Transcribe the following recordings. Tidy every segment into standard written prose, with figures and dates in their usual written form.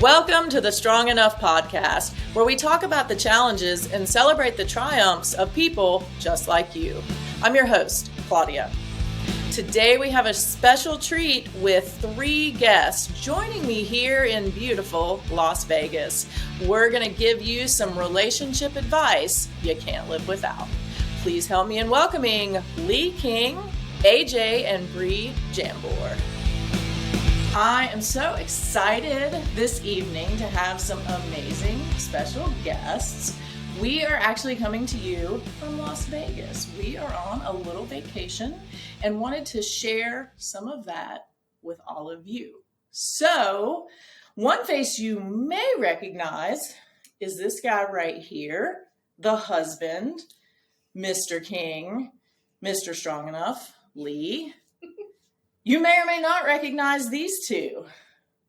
Welcome to the Strong Enough podcast, where we talk about the challenges and celebrate the triumphs of people just like you. I'm your host, Claudia. Today we have a special treat with 3 guests joining me here in beautiful Las Vegas. We're going to give you some relationship advice you can't live without. Please help me in welcoming Lee King, AJ, and Bree Jambor. I am so excited this evening to have some amazing special guests. We are actually coming to you from Las Vegas. We are on a little vacation and wanted to share some of that with all of you. So, one face you may recognize is this guy right here, the husband, Mr. King, Mr. Strong Enough, Lee. You may or may not recognize these two,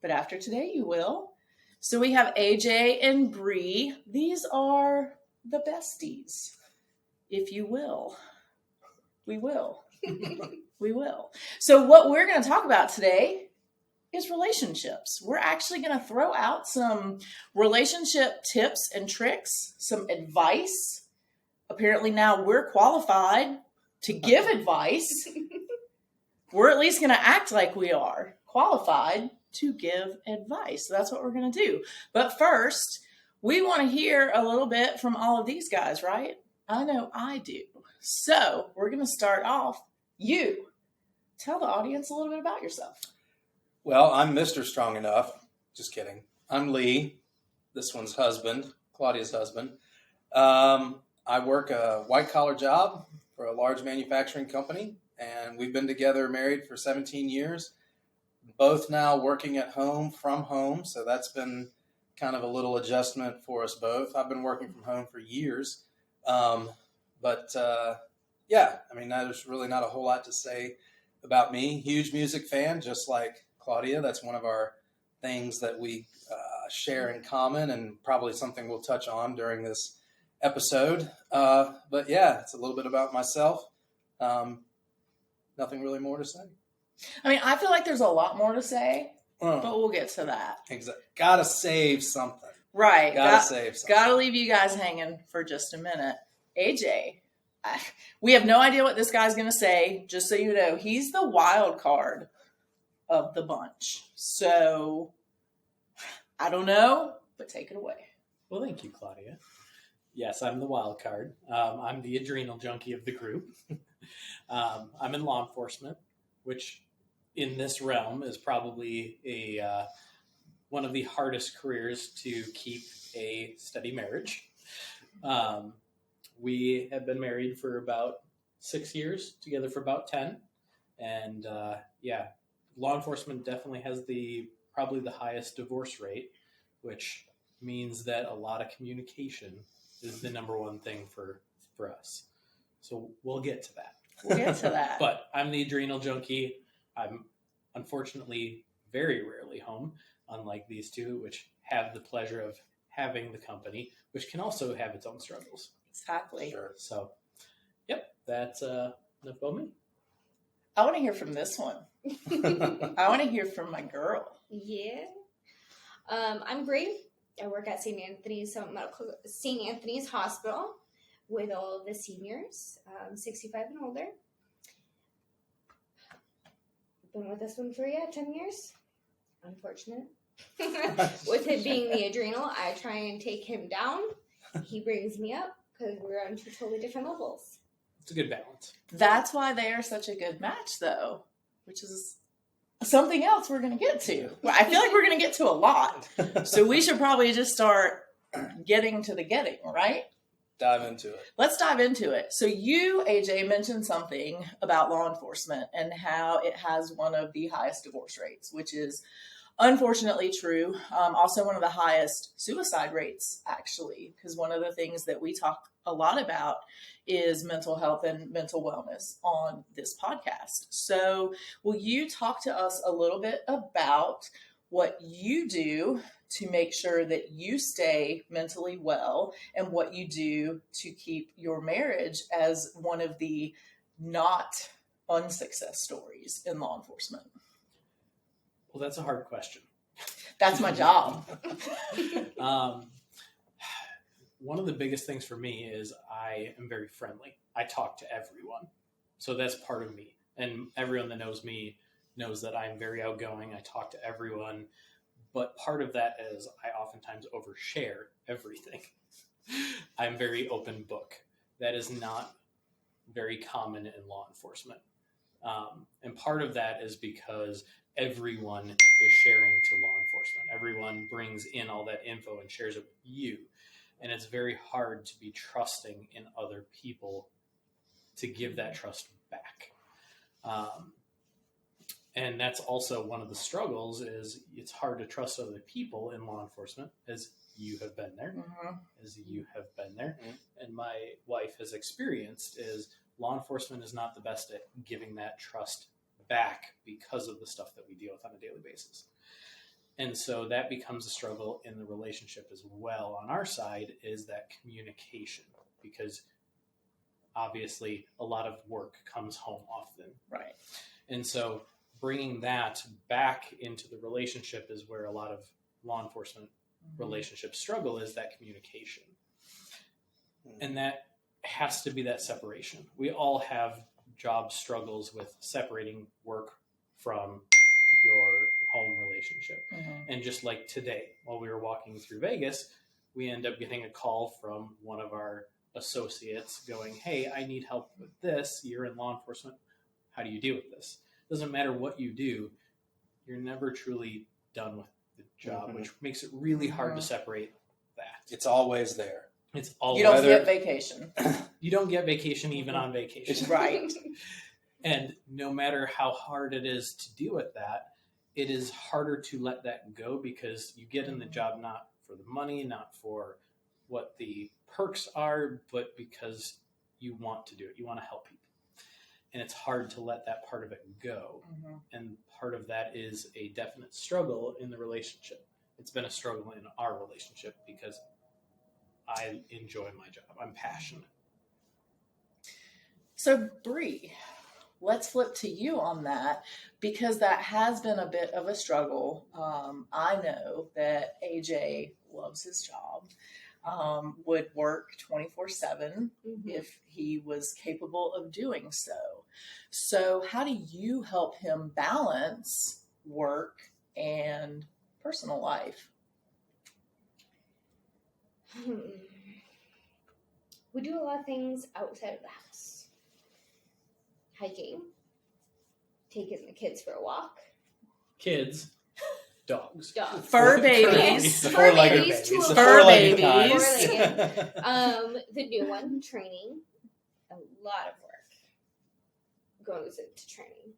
but after today you will. So we have AJ and Bree. These are the besties, if you will. We will. We will. So what we're going to talk about today is relationships. We're actually going to throw out some relationship tips and tricks, some advice. Apparently now we're qualified to give advice. We're at least going to act like we are qualified to give advice. So that's what we're going to do. But first, we want to hear a little bit from all of these guys, right? I know I do. So we're going to start off. You tell the audience a little bit about yourself. Well, I'm Mr. Strong Enough. Just kidding. I'm Lee, this one's husband, Claudia's husband. I work a white-collar job for a large manufacturing company, and we've been together married for 17 years, both now working at home from home, so that's been kind of a little adjustment for us both. I've been working from home for years, there's really not a whole lot to say about me. Huge music fan, just like Claudia. That's one of our things that we share in common, and probably something we'll touch on during this episode. It's a little bit about myself. Nothing really more to say. I mean, I feel like there's a lot more to say, but we'll get to that. Exactly. Gotta save something. Right. Save something. Gotta leave you guys hanging for just a minute. AJ, we have no idea what this guy's going to say. Just so you know, he's the wild card of the bunch. So, I don't know, but take it away. Well, thank you, Claudia. Yes, I'm the wild card. I'm the adrenal junkie of the group. I'm in law enforcement, which in this realm is probably one of the hardest careers to keep a steady marriage. We have been married for about 6 years, together for about 10. And law enforcement definitely has probably the highest divorce rate, which means that a lot of communication is the number one thing for us. So we'll get to that. We'll get to that. But I'm the adrenal junkie. I'm unfortunately very rarely home, unlike these two, which have the pleasure of having the company, which can also have its own struggles. Exactly. Sure. So, that's enough about me. I want to hear from this one. I want to hear from my girl. Yeah. I'm Bree. I work at St. Anthony's Hospital with all of the seniors, 65 and older. Been with this one for 10 years. Unfortunate. With it being the adrenal, I try and take him down. He brings me up because we're on 2 totally different levels. It's a good balance. That's why they are such a good match, though, which is something else we're going to get to. I feel like we're going to get to a lot. So we should probably just start getting to the getting, right? Dive into it. Let's dive into it. So you, AJ, mentioned something about law enforcement and how it has one of the highest divorce rates, which is unfortunately true. Also one of the highest suicide rates, actually, because one of the things that we talk a lot about is mental health and mental wellness on this podcast. So will you talk to us a little bit about what you do to make sure that you stay mentally well and what you do to keep your marriage as one of the not unsuccess stories in law enforcement? Well, that's a hard question. That's my job. One of the biggest things for me is I am very friendly. I talk to everyone. So that's part of me. And everyone that knows me knows that I'm very outgoing. I talk to everyone. But part of that is I oftentimes overshare everything. I'm very open book. That is not very common in law enforcement. And part of that is because everyone is sharing to law enforcement. Everyone brings in all that info and shares it with you. And it's very hard to be trusting in other people to give that trust back. And that's also one of the struggles is it's hard to trust other people in law enforcement, as you have been there, and my wife has experienced is law enforcement is not the best at giving that trust back because of the stuff that we deal with on a daily basis. And so that becomes a struggle in the relationship as well. On our side is that communication, because obviously a lot of work comes home often. Right. And so bringing that back into the relationship is where a lot of law enforcement relationships struggle, is that communication. And that has to be that separation. We all have job struggles with separating work from your home relationship. And just like today, while we were walking through Vegas, we end up getting a call from one of our associates going, hey, I need help with this. You're in law enforcement. How do you deal with this? Doesn't matter what you do, you're never truly done with the job, which makes it really hard to separate that. It's always there. It's always You don't get vacation. You don't get vacation even on vacation. Right. And no matter how hard it is to deal with that, it is harder to let that go because you get in the job not for the money, not for what the perks are, but because you want to do it. You want to help people. And it's hard to let that part of it go. And part of that is a definite struggle in the relationship. It's been a struggle in our relationship because I enjoy my job. I'm passionate. So, Bree, let's flip to you on that, because that has been a bit of a struggle. I know that AJ loves his job, would work 24/7 if he was capable of doing so. So how do you help him balance work and personal life? We do a lot of things outside of the house. Hiking, taking the kids for a walk. Kids, dogs. Fur babies. The Fur four-legged babies, babies. two The of them. four-legged Fur kinds. The new one, training. A lot of work goes into training.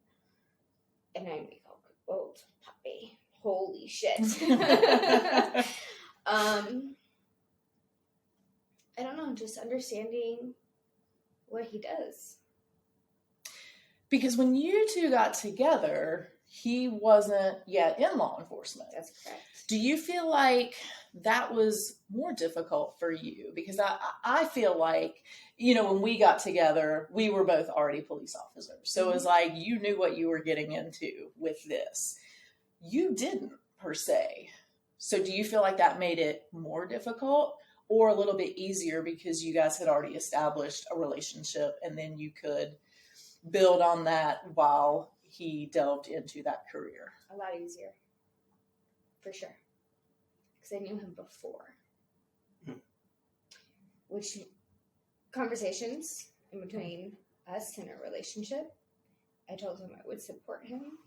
And I'm like, oh, old puppy. Holy shit. I don't know, just understanding what he does. Because when you two got together, he wasn't yet in law enforcement. That's correct. Do you feel like that was more difficult for you? Because I feel like, you know, when we got together, we were both already police officers. So it was like you knew what you were getting into with this. You didn't, per se. So do you feel like that made it more difficult or a little bit easier because you guys had already established a relationship and then you could build on that while he delved into that career? A lot easier. For sure. Because I knew him before. Which conversations in between us and our relationship, I told him I would support him.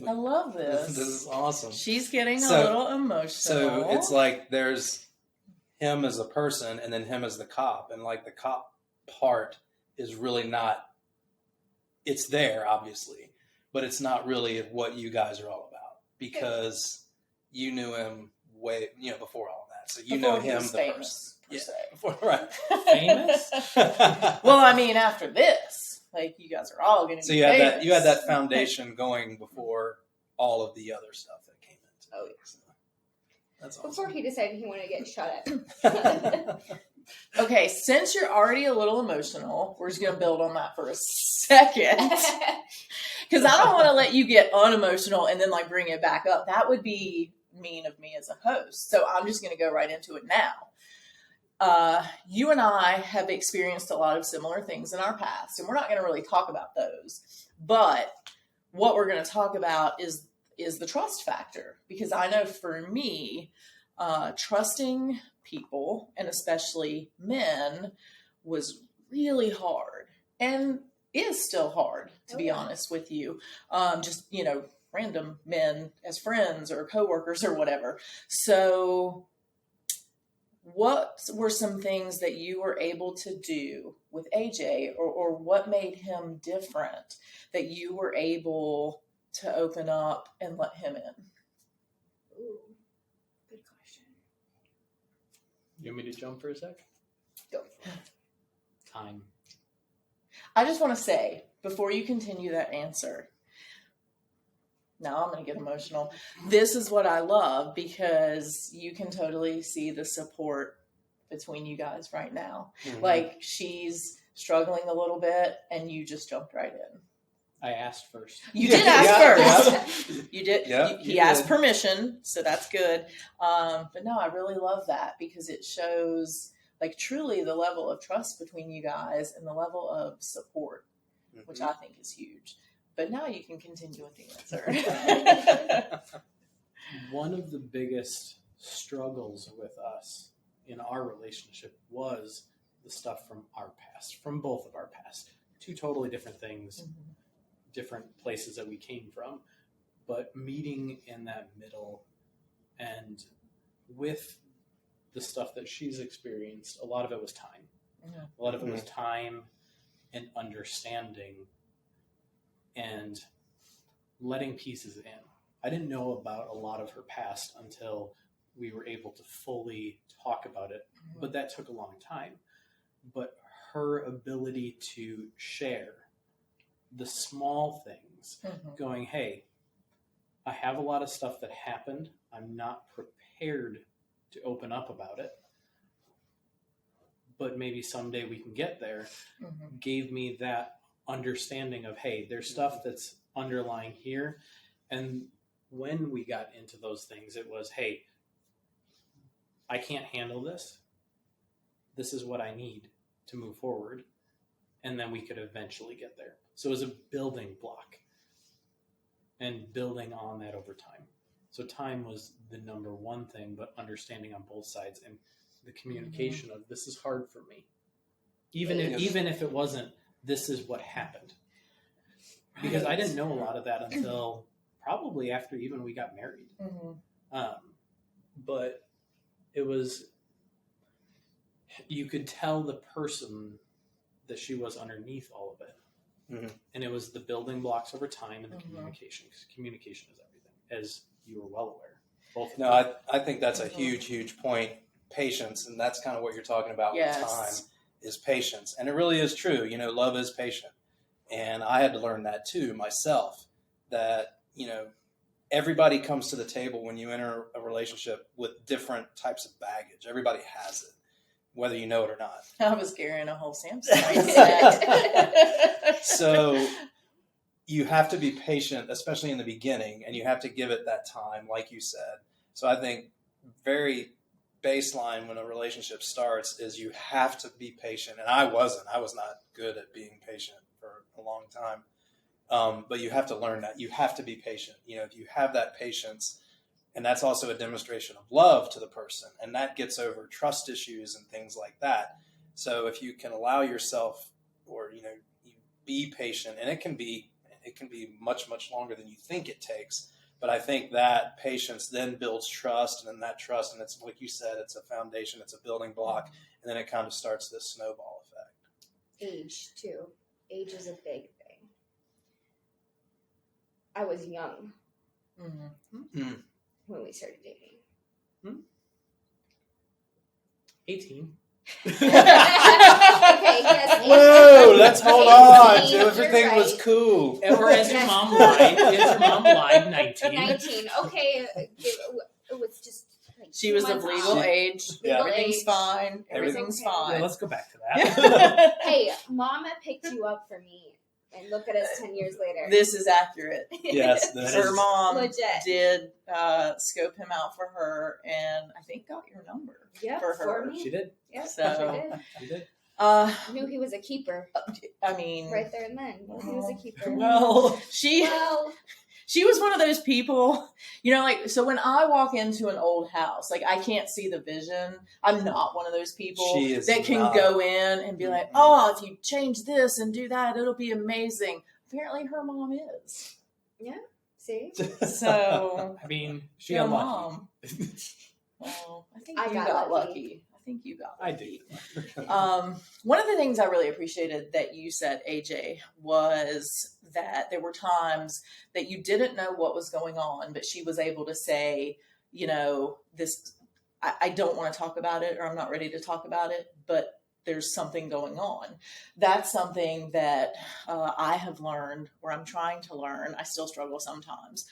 I love this. This is awesome. She's getting a So- little emotional. So it's like there's him as a person and then him as the cop. And like the cop part is really not, it's there obviously, but it's not really what you guys are all about because you knew him way, before all that. So you know him, the famous, person. per se. Before, right. Famous? Well, I mean, after this, like you guys are all going to So be you had famous. you had that foundation going before all of the other stuff that came into it. Oh, yeah. So that's Before awesome. he decided he wanted to get shot at. Okay, since you're already a little emotional, we're just going to build on that for a second. Because I don't want to let you get unemotional and then like bring it back up. That would be mean of me as a host. So I'm just going to go right into it now. You and I have experienced a lot of similar things in our past, and we're not going to really talk about those. But what we're going to talk about is the trust factor. Because I know for me, trusting people, and especially men, was really hard and is still hard, to be honest with you. Just, random men as friends or coworkers or whatever. So what were some things that you were able to do with AJ, or what made him different that you were able to open up and let him in? Ooh, good question. You want me to jump for a sec? Go. Time. I just want to say, before you continue that answer, now I'm going to get emotional. This is what I love, because you can totally see the support between you guys right now. Mhm. Like, she's struggling a little bit and you just jumped right in. I asked first. You did ask first. Yeah. You did. Yeah, He you asked did. permission, so that's good. But no, I really love that, because it shows like truly the level of trust between you guys and the level of support, which I think is huge. But now you can continue with the answer. One of the biggest struggles with us in our relationship was the stuff from our past, from both of our past. Two totally different things, different places that we came from, but meeting in that middle, and with the stuff that she's experienced, a lot of it was time. A lot of it was time and understanding and letting pieces in. I didn't know about a lot of her past until we were able to fully talk about it, but that took a long time. But her ability to share the small things, going, hey, I have a lot of stuff that happened. I'm not prepared to open up about it, but maybe someday we can get there, gave me that understanding of, hey, there's stuff that's underlying here. And when we got into those things, it was, hey, I can't handle this. This is what I need to move forward. And then we could eventually get there. So it was a building block and building on that over time. So time was the number one thing, but understanding on both sides and the communication of, this is hard for me. Even if it wasn't, this is what happened. Because I didn't know a lot of that until probably after even we got married. But it was, you could tell the person that she was underneath all of it. And it was the building blocks over time and the communication. Because communication is everything, as you were well aware. Both. No, I think that's a huge point. Patience, and that's kind of what you're talking about with time, is patience. And it really is true. Love is patient. And I had to learn that too myself, that, everybody comes to the table when you enter a relationship with different types of baggage. Everybody has it, whether you know it or not. I was carrying a whole Samson mindset. So you have to be patient, especially in the beginning, and you have to give it that time, like you said. So I think very baseline when a relationship starts is you have to be patient. And I was not good at being patient for a long time. But you have to learn that. You have to be patient. If you have that patience, and that's also a demonstration of love to the person, and that gets over trust issues and things like that. So if you can allow yourself, or you be patient, and it can be much longer than you think it takes. But I think that patience then builds trust, and then that trust, and it's like you said, it's a foundation, it's a building block, and then it kind of starts this snowball effect. Age too. Age is a big thing. I was young when we started dating. 18. Okay, yes. Whoa, let's hold on. You're Everything right. was cool. Or as your mom lied, 19. 19. Okay, it was just like She was of legal age. Yeah. Everything's age. fine. Everything's Okay. fine. Yeah, let's go back to that. Hey, Mama picked you up for me, and look at us 10 years later. This is accurate. Yes, that Her is- mom Legit. did scope him out for her, and I think got your number Yep, for for her. me. She did. Yep, So- sure did. She did. I knew he was a keeper I mean, right there and then. He was a keeper. well, she was one of those people, like, so when I walk into an old house, like, I can't see the vision. I'm not one of those people She is that can not. go in and be like, Mhm. oh, if you change this and do that, it'll be amazing. Apparently her mom is. See? So, I mean, she your got lucky. mom. Well, I think I you got got lucky. lucky. I think you got I lucky. did. One of the things I really appreciated that you said, AJ, was that there were times that you didn't know what was going on, but she was able to say, this, I don't want to talk about it, or I'm not ready to talk about it, but there's something going on. That's something that I have learned, or I'm trying to learn. I still struggle sometimes,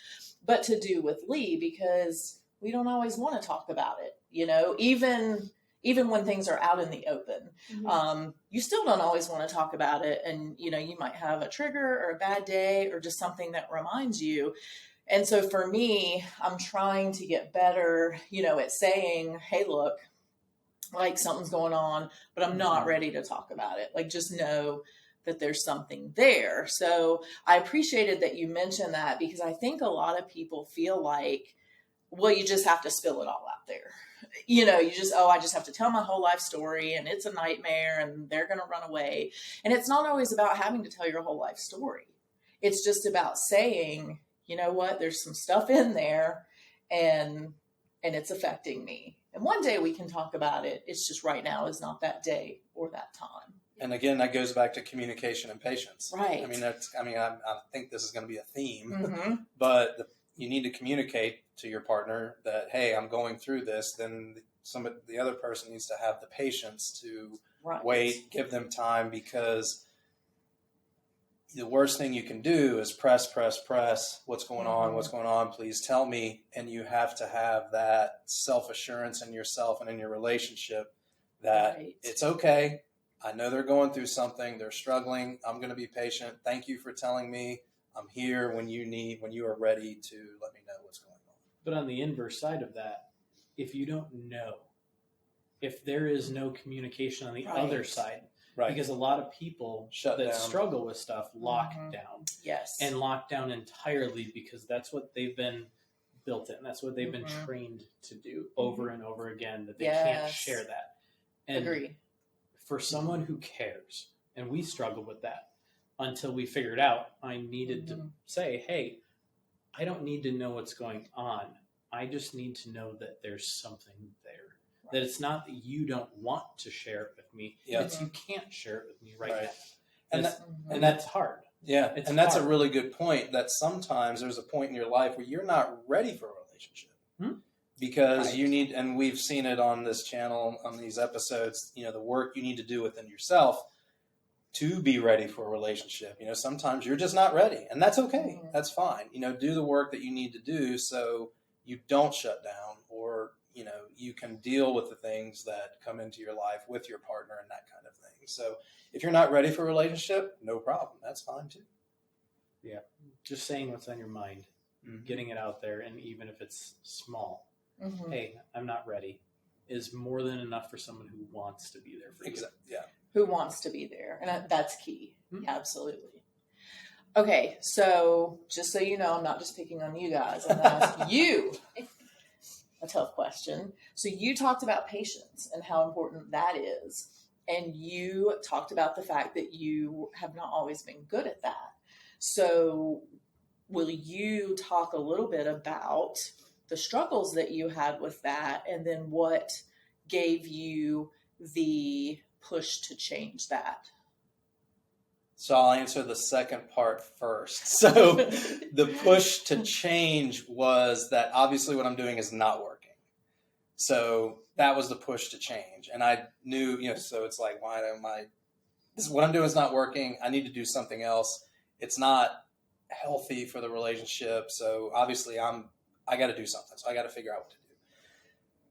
but to do with Lee, because we don't always want to talk about it, even when things are out in the open. You still don't always want to talk about it. And, you might have a trigger or a bad day or just something that reminds you. And so for me, I'm trying to get better, at saying, hey, look, like something's going on, but I'm not ready to talk about it. Like, just know that there's something there. So I appreciated that you mentioned that, because I think a lot of people feel like, well, you just have to spill it all out there. I just have to tell my whole life story, and it's a nightmare, and they're going to run away. And it's not always about having to tell your whole life story. It's just about saying, you know what, there's some stuff in there, and it's affecting me. And one day we can talk about it. It's just right now is not that day or that time. And again, that goes back to communication and patience. Right. I think this is going to be a theme, Mm-hmm. but you need to communicate to your partner that, hey, I'm going through this. Then the other person needs to have the patience to Right. wait, give them time, because the worst thing you can do is press. What's going on? Please tell me. And you have to have that self-assurance in yourself and in your relationship that Right. it's okay. I know they're going through something. They're struggling. I'm going to be patient. Thank you for telling me. I'm here when you are ready to let me know what's going on. But on the inverse side of that, if you don't know, if there is no communication on the Right. other side, Right. because a lot of people Shut that down. struggle with stuff lock Mhm. down, Yes. and lock down entirely, because that's what they've been built in. That's what they've been Mhm. trained to do over and over again, that they Yes. can't share that. And Agree. for someone who cares, and we struggled with that until we figured out, I needed to say, hey, I don't need to know what's going on. I just need to know that there's something there. Right. That it's not that you don't want to share it with me. Yeah. It's you can't share it with me right Right. now. And And that's hard. Yeah, It's and that's a hard. really good point, that sometimes there's a point in your life where you're not ready for a relationship. Because Right. you need, and we've seen it on this channel, on these episodes, the work you need to do within yourself to be ready for a relationship. Sometimes you're just not ready, and that's okay. Mhm. That's fine. Do the work that you need to do so you don't shut down, or, you can deal with the things that come into your life with your partner and that kind of thing. So if you're not ready for a relationship, no problem. That's fine too. Just saying what's on your mind, Mhm. getting it out there, and even if it's small, Mhm. hey, I'm not ready, is more than enough for someone who wants to be there for you. Exactly. Yeah. Who wants to be there, and that's key. Mhm. Absolutely. Okay, so just so you know, I'm not just picking on you guys. I'm going to ask you a tough question. So you talked about patience and how important that is, and you talked about the fact that you have not always been good at that. So will you talk a little bit about the struggles that you had with that, and then what gave you the push to change that? So I'll answer the second part first. So the push to change was that obviously what I'm doing is not working. So that was the push to change. And I knew, so it's like, why am what I'm doing is not working. I need to do something else. It's not healthy for the relationship. So obviously I got to do something. So I got to figure out what to do.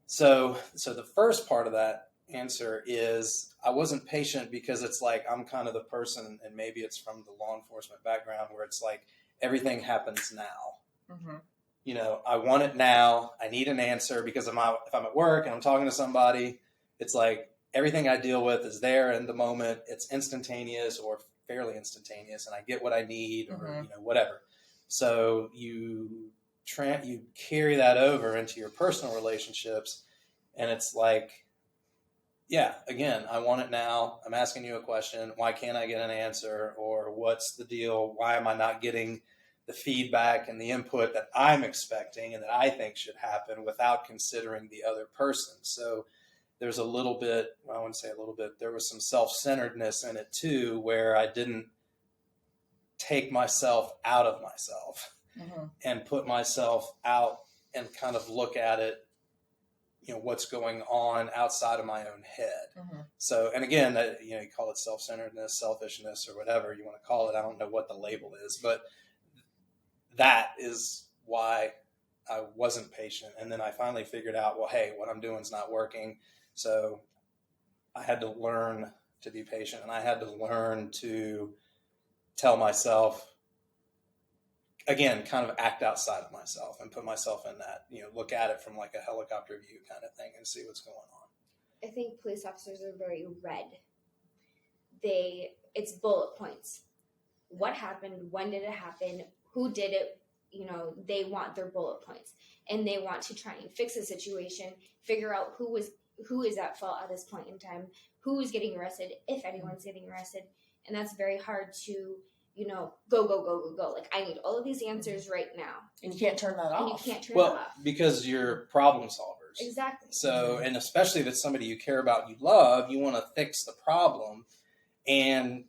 So the first part of that answer is I wasn't patient because it's like I'm kind of the person, and maybe it's from the law enforcement background where it's like everything happens now. Mm-hmm. You know, I want it now. I need an answer because if I'm at work and I'm talking to somebody, it's like everything I deal with is there in the moment. It's instantaneous or fairly instantaneous, and I get what I need or Mm-hmm. whatever. So you carry that over into your personal relationships, and it's like, yeah, again, I want it now. I'm asking you a question. Why can't I get an answer? Or what's the deal? Why am I not getting the feedback and the input that I'm expecting and that I think should happen without considering the other person? So there's a little bit, well, I wouldn't say a little bit, there was some self-centeredness in it too, where I didn't take myself out of myself Mm-hmm. and put myself out and kind of look at it, what's going on outside of my own head. Mm-hmm. So, and again, you call it self-centeredness, selfishness, or whatever you want to call it. I don't know what the label is, but that is why I wasn't patient. And then I finally figured out, well, hey, what I'm doing is not working. So I had to learn to be patient, and I had to learn to tell myself, again, kind of act outside of myself and put myself in that, look at it from like a helicopter view kind of thing and see what's going on. I think police officers are very red. It's bullet points. What happened? When did it happen? Who did it? They want their bullet points, and they want to try and fix the situation, figure out who is at fault at this point in time, who is getting arrested, if anyone's getting arrested. And that's very hard to, go. Like, I need all of these answers right now. And you can't turn that And you off. can't turn it off. Because you're problem solvers. Exactly. So, and especially if it's somebody you care about, you love, you want to fix the problem. And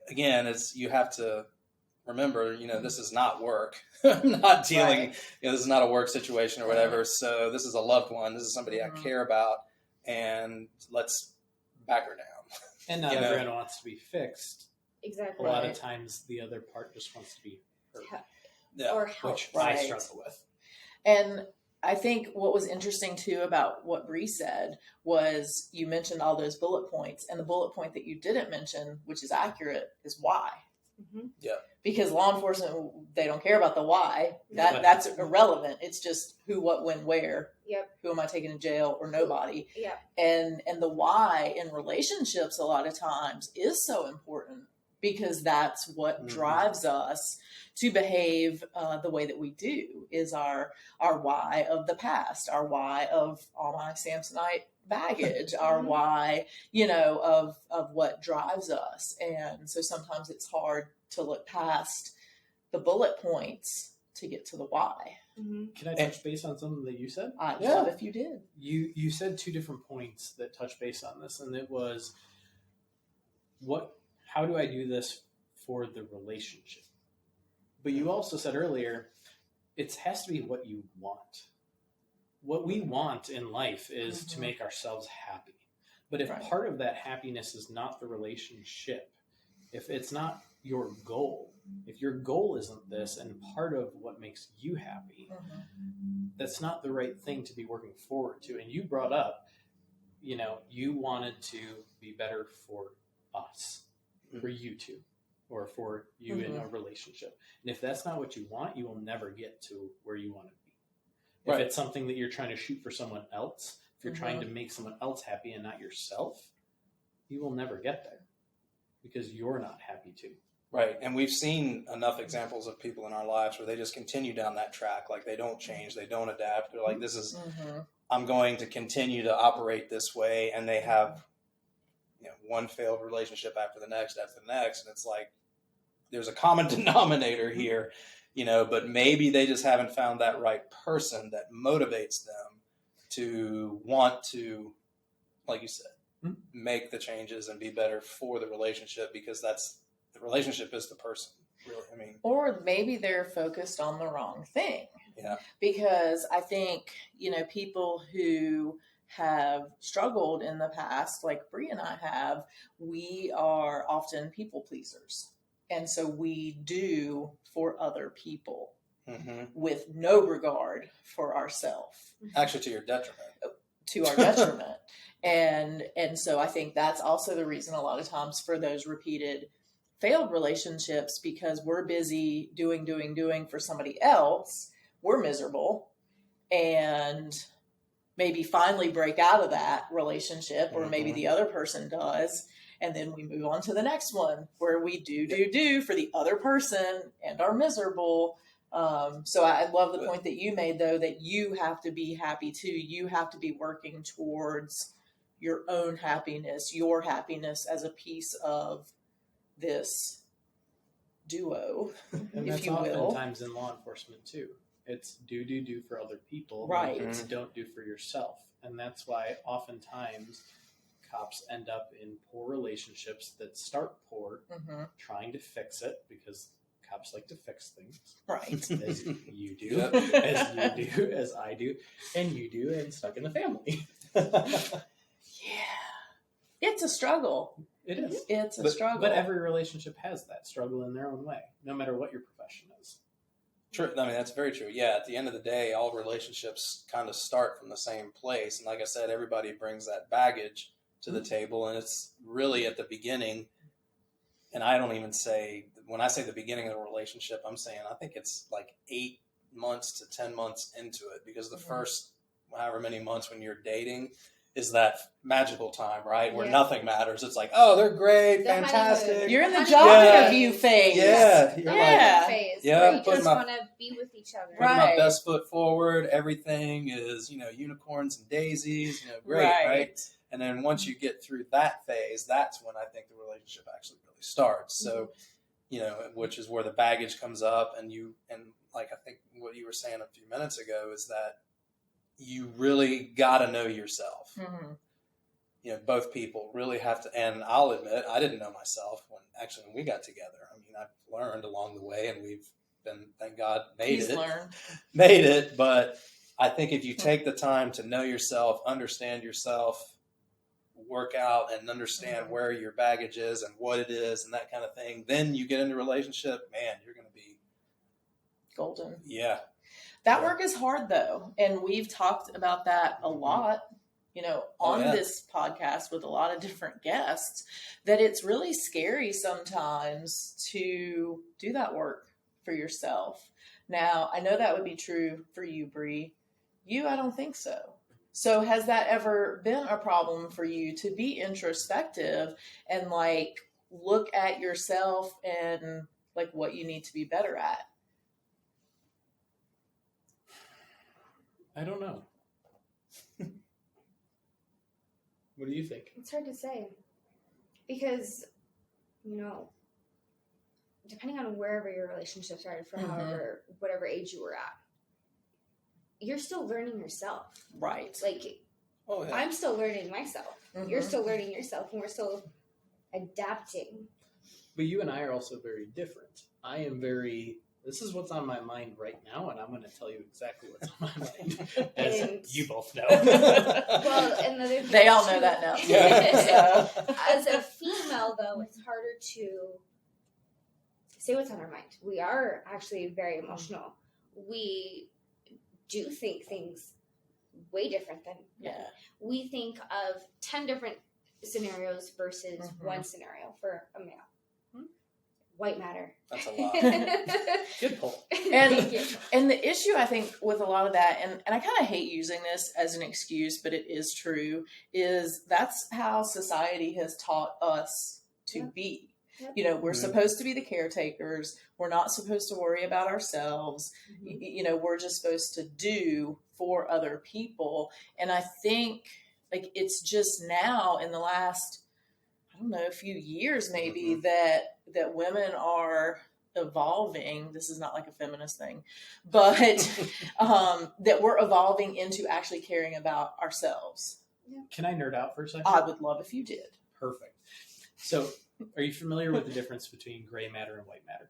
again, you have to remember, this is not work. I'm not dealing, Right. This is not a work situation or whatever. So this is a loved one. This is somebody I care about, and let's back her down. And not everyone wants to be fixed. Exactly. A lot of times the other part just wants to be heard, Yeah. Or help. which Right. I struggle with. And I think what was interesting too about what Bree said was you mentioned all those bullet points, and the bullet point that you didn't mention, which is accurate, is why. Mm-hmm. Yeah. Because law enforcement, they don't care about the why. Right. That's irrelevant. It's just who, what, when, where. Yep. Who am I taking to jail or nobody? Yep. And the why in relationships a lot of times is so important, because that's what drives us to behave the way that we do, is our why of the past, our why of all my Samsonite baggage, our why, of what drives us. And so sometimes it's hard to look past the bullet points to get to the why. Mm-hmm. Can I touch base on something that you said? I'd love if you did. You said two different points that touch base on this, and it was how do I do this for the relationship? But you also said earlier, it has to be what you want. What we want in life is to make ourselves happy. But if part of that happiness is not the relationship, if it's not your goal, if your goal isn't this and part of what makes you happy, that's not the right thing to be working forward to. And you brought up, you wanted to be better for us, for you two, or for you in a relationship. And if that's not what you want, you will never get to where you want to be. If it's something that you're trying to shoot for someone else, if you're trying to make someone else happy and not yourself, you will never get there because you're not happy too. Right. And we've seen enough examples of people in our lives where they just continue down that track. Like, they don't change. They don't adapt. They're like, I'm going to continue to operate this way. And they have, one failed relationship after the next. And it's like, there's a common denominator here, but maybe they just haven't found that right person that motivates them to want to, like you said, make the changes and be better for the relationship, because the relationship is the person. Really, or maybe they're focused on the wrong thing. Yeah. Because I think, people who have struggled in the past, like Bree and I have, we are often people pleasers. And so we do for other people with no regard for ourselves. Actually, to your detriment. to our detriment. And so I think that's also the reason a lot of times for those repeated failed relationships, because we're busy doing for somebody else, we're miserable, and maybe finally break out of that relationship, or maybe the other person does, and then we move on to the next one where we do for the other person and are miserable. So I love the point that you made, though, that you have to be happy too. You have to be working towards your own happiness, your happiness as a piece of this duo, And if that's you will. oftentimes in law enforcement too. It's do for other people. Right. It's don't do for yourself. And that's why oftentimes cops end up in poor relationships that start poor, trying to fix it, because cops like to fix things. Right. As you do, Yep. as you do, as I do, and you do, and stuck in the family. Yeah. It's a struggle. It is. It's a struggle. But every relationship has that struggle in their own way, no matter what your profession is. True. I mean, that's very true. Yeah, at the end of the day, all relationships kind of start from the same place. And like I said, everybody brings that baggage to the table. And it's really at the beginning. And I don't even say, when I say the beginning of a relationship, I'm saying I think it's like 8 months to 10 months into it. Because the first however many months when you're dating is that magical time, right? Where nothing matters. It's like, oh, they're great, The honeymoon. fantastic. You're in the job interview phase. Yeah. You're Yeah. like, phase Yeah, where you putting just my- want to be with each other. putting my Right. best foot forward. Everything is, unicorns and daisies, great, right? And then once you get through that phase, that's when I think the relationship actually really starts. So, which is where the baggage comes up, and like I think what you were saying a few minutes ago is that you really got to know yourself. Mm-hmm. Both people really have to, and I'll admit, I didn't know myself when we got together. I mean, I've learned along the way, and we've been, thank God, made it. But I think if you take the time to know yourself, understand yourself, work out and understand where your baggage is and what it is and that kind of thing, then you get into a relationship, man, you're going to be Golden. Yeah. That work is hard, though. And we've talked about that a lot, on this podcast with a lot of different guests, that it's really scary sometimes to do that work for yourself. Now, I know that would be true for you, Bree. You, I don't think so. So has that ever been a problem for you to be introspective and look at yourself and what you need to be better at? I don't know. What do you think? It's hard to say because, depending on wherever your relationship started for whatever age you were at, you're still learning yourself. Right. I'm still learning myself. Mm-hmm. You're still learning yourself, and we're still adapting. But you and I are also very different. I am this is what's on my mind right now, and I'm going to tell you exactly what's on my mind, as you both know. Well, and the they all know that now. Yeah. As a female, though, it's harder to say what's on our mind. We are actually very emotional. We do think things way different than men. We think of 10 different scenarios versus one scenario for a male. White matter. That's a lot. Good pull. And the issue, I think, with a lot of that, and I kind of hate using this as an excuse, but it is true, is that's how society has taught us to be. Yep. We're supposed to be the caretakers. We're not supposed to worry about ourselves. We're just supposed to do for other people. And I think it's just now in the last, I don't know, a few years maybe that women are evolving. This is not like a feminist thing, but that we're evolving into actually caring about ourselves. Can I nerd out for a second? I would love if you did. Perfect. So are you familiar with the difference between gray matter and white matter?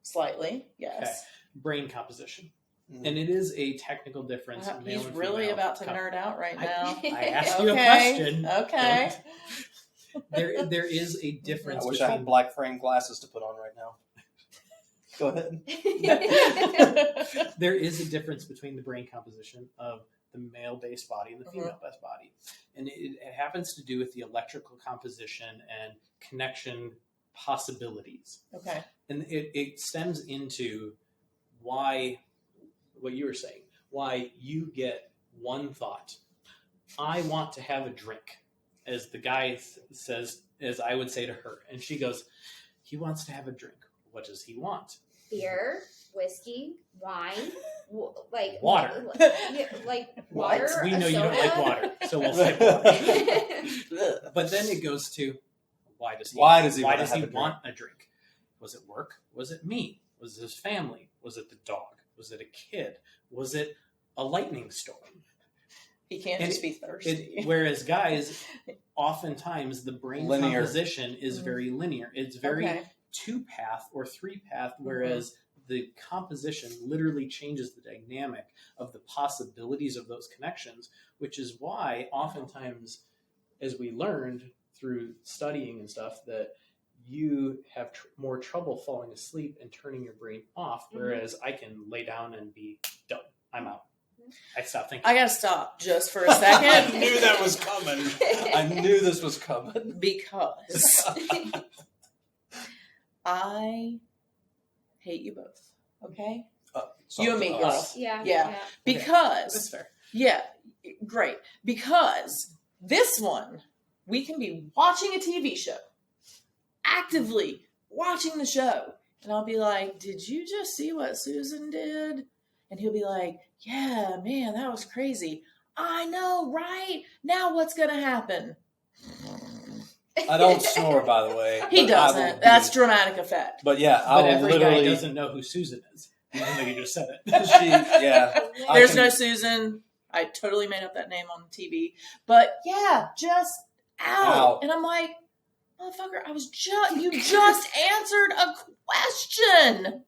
Slightly, yes. Okay. Brain composition. And it is a technical difference. He's really about to nerd out right now. I asked you a question. Okay. There is a difference. I wish I had black frame glasses to put on right now. Go ahead. There is a difference between the brain composition of the male-based body and the female-based body. And it happens to do with the electrical composition and connection possibilities. Okay. And it stems into why, what you were saying, why you get one thought. I want to have a drink, as the guy says, as I would say to her. And she goes, he wants to have a drink. What does he want? Beer, whiskey, wine, like water. Like water. We know a you don't soda. like water, so we'll say water. But then it goes to, why does he want a drink? Was it work? Was it me? Was it his family? Was it the dog? Was it a kid? Was it a lightning storm? He can't just be thirsty. Whereas guys, oftentimes the brain composition is very linear. It's very 2-path or 3-path, whereas the composition literally changes the dynamic of the possibilities of those connections, which is why oftentimes, as we learned through studying and stuff, that you have more trouble falling asleep and turning your brain off, whereas I can lay down and be done. I'm out. I stopped thinking. I gotta stop just for a second. I knew that was coming. I knew this was coming. Because I hate you both. Okay? You and me, girl. Yeah. Because, That's fair. yeah, great. Because this one, we can be watching a TV show, actively watching the show, and I'll be like, did you just see what Susan did? And he'll be like, yeah, man, that was crazy. I know, right? Now what's going to happen? I don't snore, by the way. He doesn't. That's dramatic effect. But yeah, But every guy doesn't know who Susan is, even though you just said it. There's no Susan. I totally made up that name on TV. But yeah, just out. And I'm like, motherfucker, you just answered a question.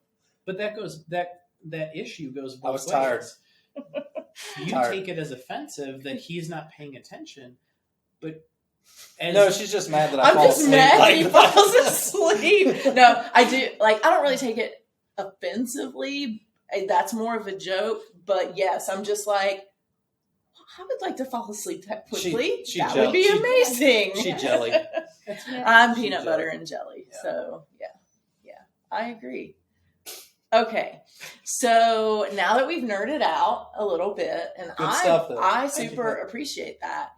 But that issue goes both ways. I was tired. You take it as offensive that he's not paying attention, but no, she's just mad that I'm just mad he falls asleep. No, I do. Like, I don't really take it offensively. That's more of a joke. But yes, I'm just like, I would like to fall asleep that quickly. That would be amazing. She jelly. I'm peanut butter and jelly. Yeah. So yeah, I agree. Okay, so now that we've nerded out a little bit, and I super appreciate that.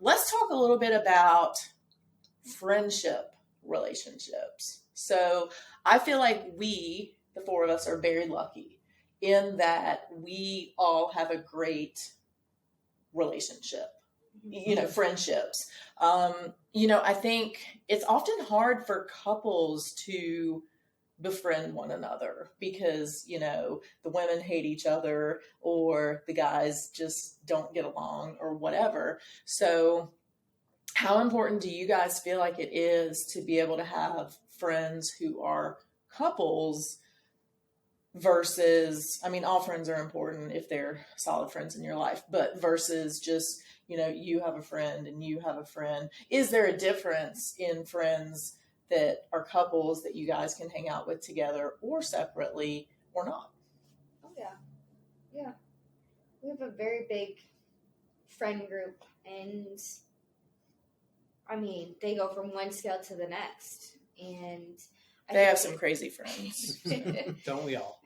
Let's talk a little bit about friendship relationships. So I feel like we, the four of us, are very lucky in that we all have a great relationship, friendships. I think it's often hard for couples to befriend one another because, the women hate each other or the guys just don't get along or whatever. So how important do you guys feel like it is to be able to have friends who are couples versus, all friends are important if they're solid friends in your life, but versus just, you have a friend and you have a friend. Is there a difference in friends that are couples that you guys can hang out with together or separately or not? Oh, yeah. Yeah. We have a very big friend group, and they go from one scale to the next. And they have some crazy friends. Don't we all?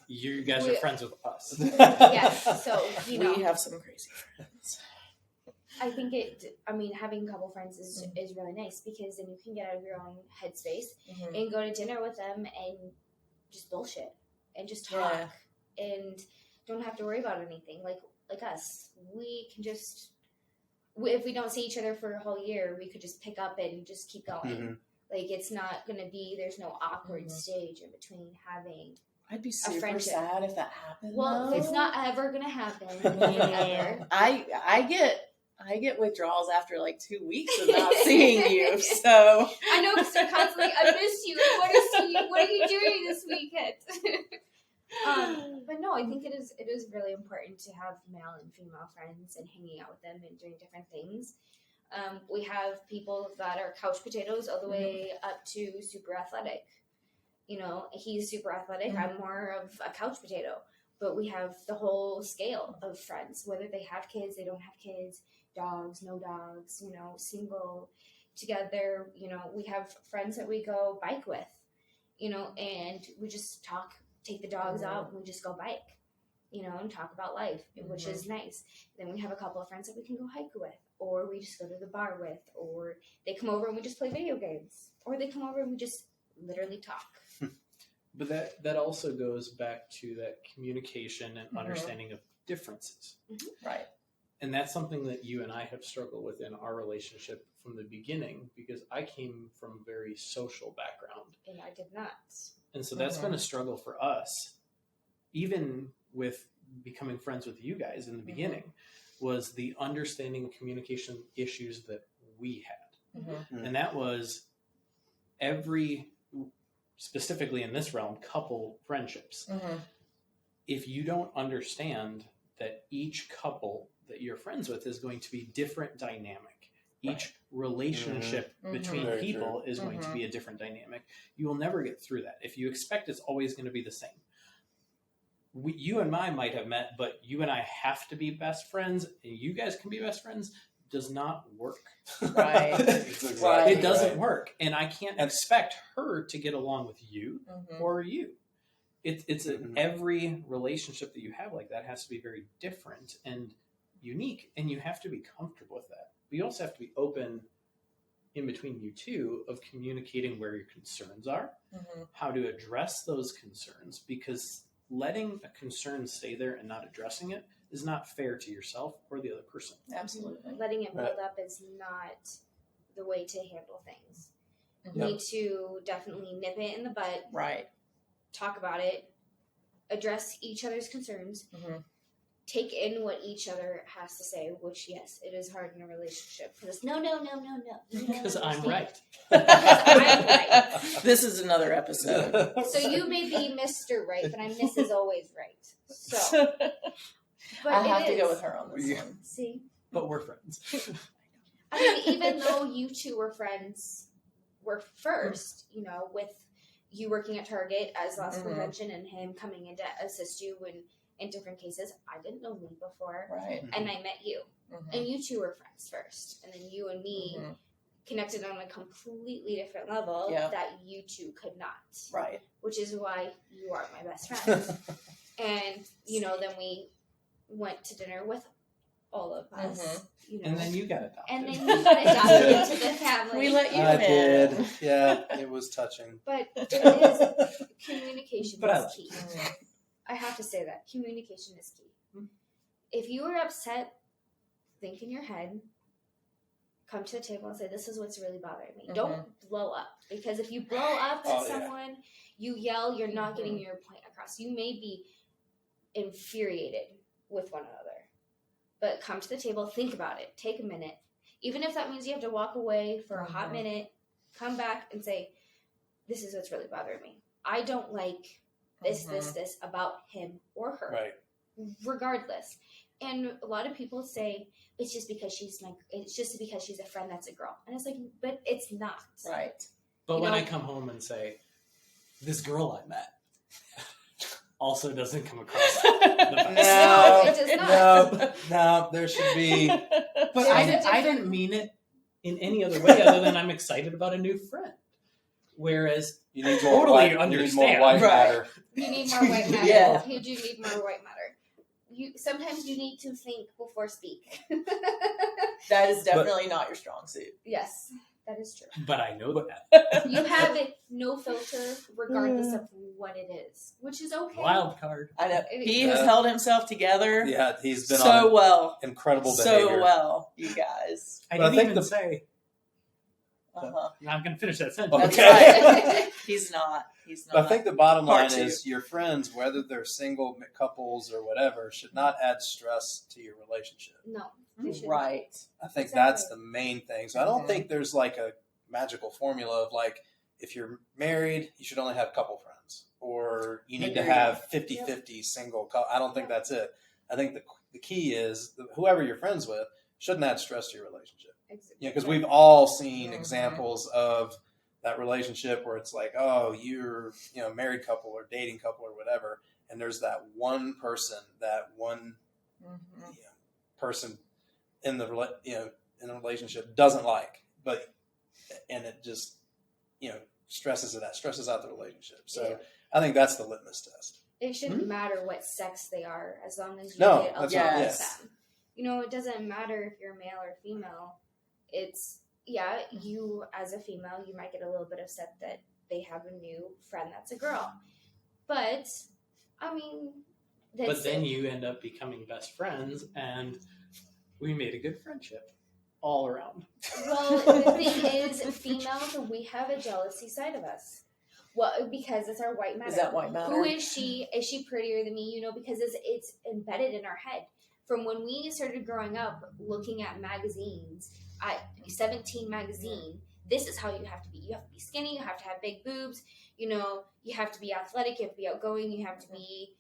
You guys are friends with us. Yes. So, we have some crazy friends. I think having a couple friends is really nice because then you can get out of your own headspace and go to dinner with them and just bullshit and just talk and don't have to worry about anything. Like us, we can just, if we don't see each other for a whole year, we could just pick up and just keep going. Like, it's not going to be, there's no awkward stage in between having I'd be super sad if that happened. Well, it's not ever going to happen. Ever. I get withdrawals after 2 weeks of not seeing you. So I know, because they're constantly, I miss you. What are you doing this weekend? But no, I think it is really important to have male and female friends and hanging out with them and doing different things. We have people that are couch potatoes all the way up to super athletic. He's super athletic. I'm more of a couch potato. but we have the whole scale of friends, whether they have kids, they don't have kids, dogs, no dogs, single, together. We have friends that we go bike with, and we just talk, take the dogs out, and we just go bike, and talk about life, which is nice. Then we have a couple of friends that we can go hike with, or we just go to the bar with, or they come over and we just play video games, or they come over and we just literally talk. But that also goes back to that communication and understanding of differences. Right. And that's something that you and I have struggled with in our relationship from the beginning, because I came from a very social background. And I did not. And so that's been a struggle for us, even with becoming friends with you guys in the beginning, was the understanding communication issues that we had. And that was specifically in this realm, couple friendships. If you don't understand that each couple that you're friends with is going to be different dynamic, each relationship between Very people true. is going to be a different dynamic, you will never get through that. If you expect it's always going to be the same. You and I might have met, but you and I have to be best friends, and you guys can be best friends, does not work. Right. It doesn't work. And I can't expect her to get along with you or you. It's every relationship that you have like that has to be very different and unique, and you have to be comfortable with that. But you also have to be open in between you two of communicating where your concerns are, how to address those concerns, because letting a concern stay there and not addressing it is not fair to yourself or the other person. Absolutely. Letting it build up is not the way to handle things. You need to definitely nip it in the bud. Right. Talk about it. Address each other's concerns. Take in what each other has to say, which, yes, it is hard in a relationship. Because no. Because I'm right. I'm right. This is another episode. So you may be Mr. Right, but I'm Mrs. Always Right. So, but I have to go is. with her on this one. See? But we're friends. I mean, even though you two were friends, were first, with you working at Target as loss prevention and him coming in to assist you in different cases. I didn't know Lee before. Right. And I met you. And you two were friends first. And then you and me connected on a completely different level that you two could not. Right. Which is why you are my best friend. And, then we went to dinner with all of us. And then you got adopted. And then you got adopted into the family. We let you I in. did. Yeah, it was touching. But it is communication is key. I have to say that communication is key. If you are upset, think in your head, come to the table and say, this is what's really bothering me. Don't blow up, because if you blow up at someone, you yell, you're not getting your point across. You may be infuriated with one another, but come to the table, think about it, take a minute. Even if that means you have to walk away for a hot minute, come back and say, this is what's really bothering me. I don't like this about him or her. Right. Regardless. And a lot of people say, it's just because she's a friend that's a girl. And it's like, but it's not. Right. But when I come home and say, this girl I met also doesn't come across the best. No, it does not. No, there should be. But I didn't mean it in any other way other than I'm excited about a new friend. Whereas You need totally more white, understand. You need more white Right. matter. You need more white matter. Yeah. You do need more white matter. Sometimes you need to think before speak. That is definitely not your strong suit. Yes, that is true. But I know that. You have it no filter, regardless of what it is, which is okay. Wild card. I know. He has held himself together Yeah, he's been so on well. incredible behavior. So well, you guys. I But I didn't think even the- say. Uh-huh. I'm going to finish that sentence. That's Okay. right. He's not. But I think the bottom Part line two. is your friends, whether they're single couples or whatever, should not add stress to your relationship. No, they shouldn't. Right. I think Exactly. that's the main thing. So I don't think there's like a magical formula of like, if you're married, you should only have a couple friends, or you need to Agreed. have 50-50 single couple. I don't think that's it. I think the key is whoever you're friends with shouldn't add stress to your relationship. Exactly. Yeah, because we've all seen Mhm. examples of that relationship where it's like, oh, you're, a married couple or dating couple or whatever. And there's that one person, person in the, in a relationship doesn't like, and it just, stresses out the relationship. So I think that's the litmus test. It shouldn't matter what sex they are, as long as you No, get along yes. with them. It doesn't matter if you're male or female. It's, you as a female, you might get a little bit upset that they have a new friend that's a girl. But, I mean, but then you end up becoming best friends, and we made a good friendship all around. Well, the thing is, females, we have a jealousy side of us. Well, because it's our white matter. Is that white matter? Who is she? Is she prettier than me? Because it's embedded in our head. From when we started growing up, looking at magazines, 17 magazine, this is how you have to be. You have to be skinny. You have to have big boobs. You have to be athletic. You have to be outgoing. You have to be,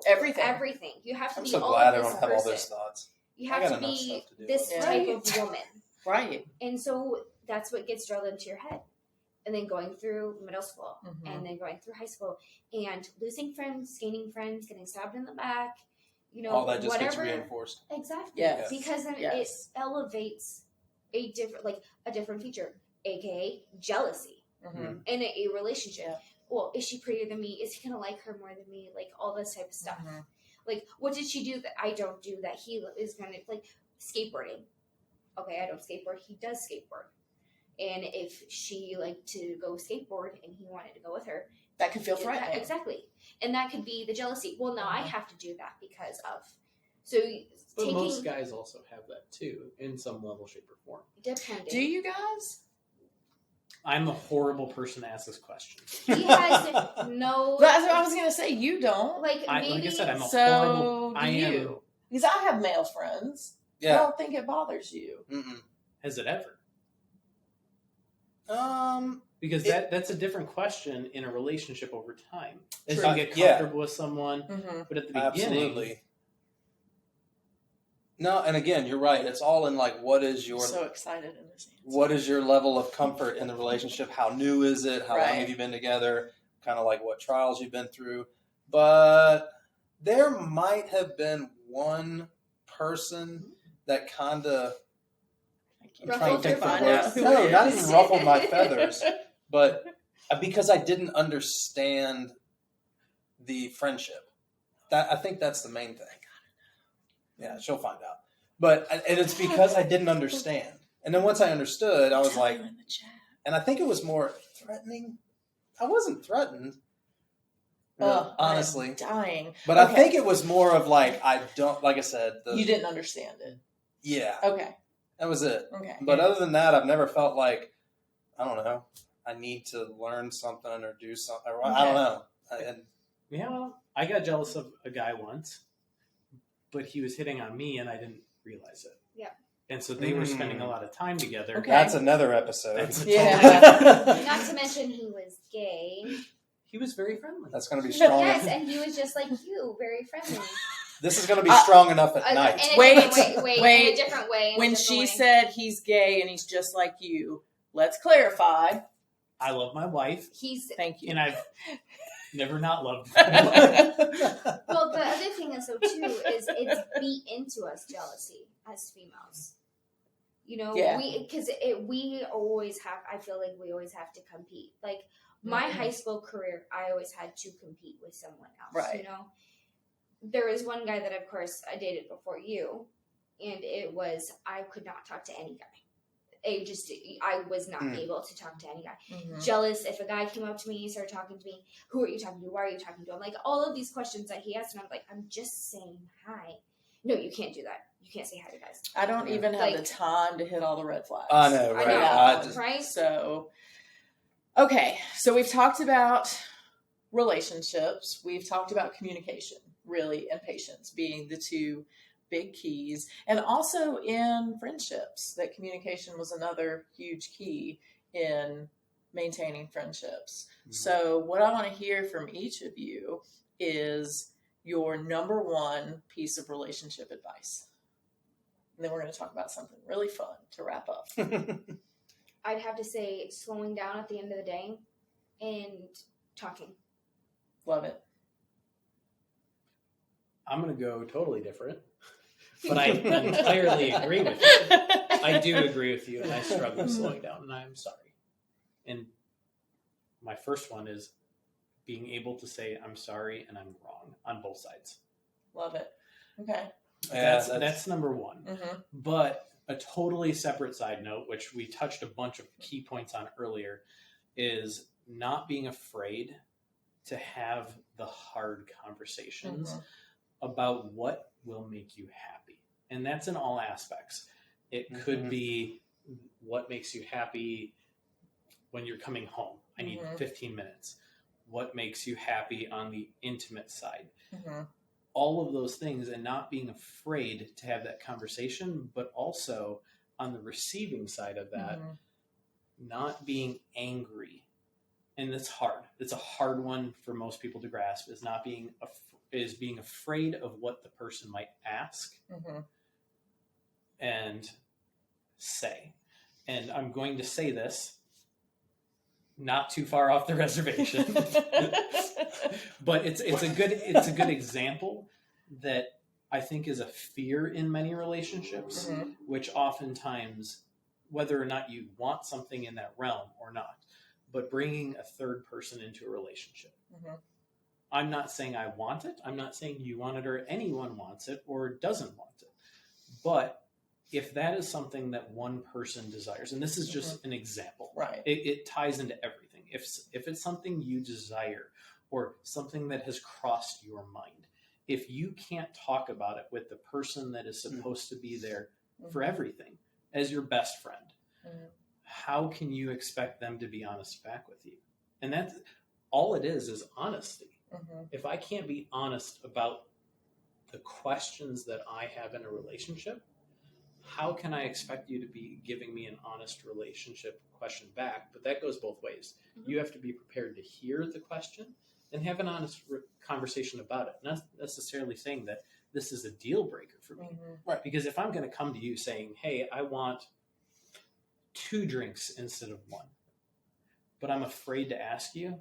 everything. You have to I'm be so all glad I this don't have all person. those thoughts. You have to be this type of woman. Right. And so that's what gets drilled into your head. And then going through middle school, and then going through high school, and losing friends, gaining friends, getting stabbed in the back, all that just whatever. gets reinforced. Exactly. Yes. Because then it elevates a different feature, aka jealousy in a relationship. Yeah. Well, is she prettier than me? Is he gonna like her more than me? Like all this type of stuff. Like, what did she do that I don't do that he is gonna like? Skateboarding. Okay, I don't skateboard. He does skateboard. And if she liked to go skateboard and he wanted to go with her, that could feel threatening. Exactly. And that could be the jealousy. Well, now I have to do that because of. So, but most guys also have that too, in some level, shape, or form. Depending. Do you guys? I'm a horrible person to ask this question. He has no. That's what I was going to say. You don't. Like I said, I'm a So horrible. do you? Because I have male friends. Yeah. I don't think it bothers you. Has it ever? Because It- that's a different question in a relationship over time. As True. you get comfortable with someone, Mm-hmm. but at the beginning, Absolutely. No, and again, you're right. It's all in like what is your I'm so excited in this answer. what is your level of comfort in the relationship? How new is it? How long Right. have you been together? Kind of like what trials you've been through. But there might have been one person that kind of I'm trying to think Ruffled the your word. feathers. No, not even ruffled my feathers, but because I didn't understand the friendship. I think that's the main thing. Yeah, she'll find out. And it's because I didn't understand. And then once I understood, I was like, in the chat. and I think it was more threatening. I wasn't threatened, really, honestly. I'm dying. But I think it was more of like, like I said. You didn't understand it. Yeah. Okay. That was it. Okay. But other than that, I've never felt like, I don't know, I need to learn something or do something. I don't know. I got jealous of a guy once, but he was hitting on me and I didn't realize it. Yeah. And so they were spending a lot of time together. Okay. That's another episode. That's Not to mention he was gay. He was very friendly. That's going to be strong. Yes, and he was just like you, very friendly. This is going to be strong enough at night. Wait, in a different way. When she said he's gay and he's just like you, let's clarify. I love my wife, Thank you. and I've never not loved my wife. Well, the other thing is, it's beat into us jealousy as females. We always have, I feel like we always have to compete. Like, my high school career, I always had to compete with someone else, Right. There was one guy that, of course, I dated before you, and it was, I could not talk to any guy. I was not able to talk to any guy. Mm-hmm. Jealous, if a guy came up to me, started talking to me, who are you talking to? Why are you talking to him? Like, all of these questions that he asked, and I'm like, I'm just saying hi. No, you can't do that. You can't say hi to guys. I don't even have the time to hit all the red flags. I know, right? I know, right? So, okay. So we've talked about relationships. We've talked about communication, really, and patience being the two big keys. And also in friendships, that communication was another huge key in maintaining friendships. Mm-hmm. So what I want to hear from each of you is your number one piece of relationship advice. And then we're going to talk about something really fun to wrap up. I'd have to say slowing down at the end of the day and talking. Love it. I'm going to go totally different, but I entirely agree with you. I do agree with you, and I struggle slowing down, and I'm sorry. And my first one is being able to say I'm sorry and I'm wrong on both sides. Love it. Okay. Yeah, That's number one. Mm-hmm. But a totally separate side note, which we touched a bunch of key points on earlier, is not being afraid to have the hard conversations about what will make you happy. And that's in all aspects. It could be what makes you happy when you're coming home. I need 15 minutes. What makes you happy on the intimate side? All of those things, and not being afraid to have that conversation, but also on the receiving side of that, not being angry. And it's hard. It's a hard one for most people to grasp, is not being being afraid of what the person might ask and say. And I'm going to say this not too far off the reservation, but it's a good example that I think is a fear in many relationships, which oftentimes, whether or not you want something in that realm or not, but bringing a third person into a relationship. I'm not saying I want it. I'm not saying you want it or anyone wants it or doesn't want it. But if that is something that one person desires, and this is just an example, right? It ties into everything. If it's something you desire or something that has crossed your mind, if you can't talk about it with the person that is supposed to be there for everything as your best friend, how can you expect them to be honest back with you? And that's all it is honesty. If I can't be honest about the questions that I have in a relationship, how can I expect you to be giving me an honest relationship question back? But that goes both ways. You have to be prepared to hear the question and have an honest conversation about it. Not necessarily saying that this is a deal breaker for me. Right. Because if I'm going to come to you saying, hey, I want 2 drinks instead of 1, but I'm afraid to ask you,